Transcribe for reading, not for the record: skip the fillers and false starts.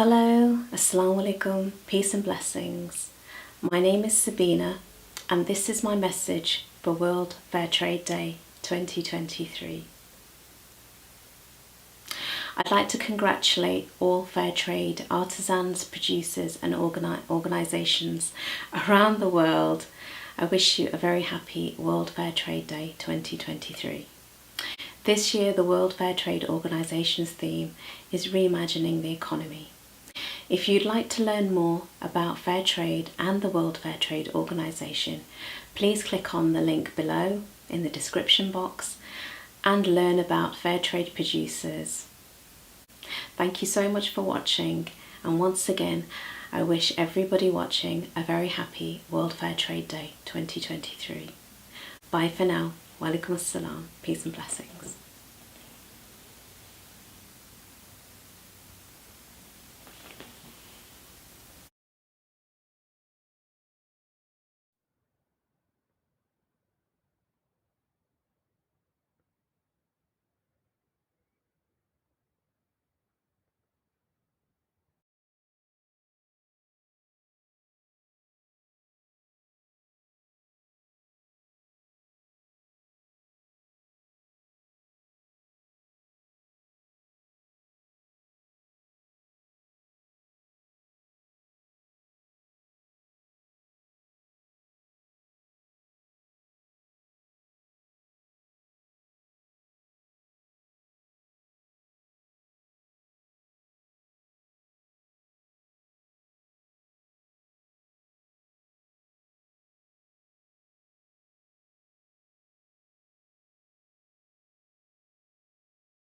Hello, Assalamu Alaikum, peace and blessings. My name is Sabeena and this is my message for World Fairtrade Day 2023. I'd like to congratulate all Fairtrade artisans, producers and organisations around the world. I wish you a very happy World Fairtrade Day 2023. This year the World Fairtrade Organisation's theme is Reimagining the Economy. If you'd like to learn more about Fairtrade and the World Fairtrade Organisation, please click on the link below in the description box and learn about Fairtrade producers. Thank you so much for watching, and once again I wish everybody watching a very happy World Fairtrade Day 2023. Bye for now. Walaikum Assalaam. Peace and blessings.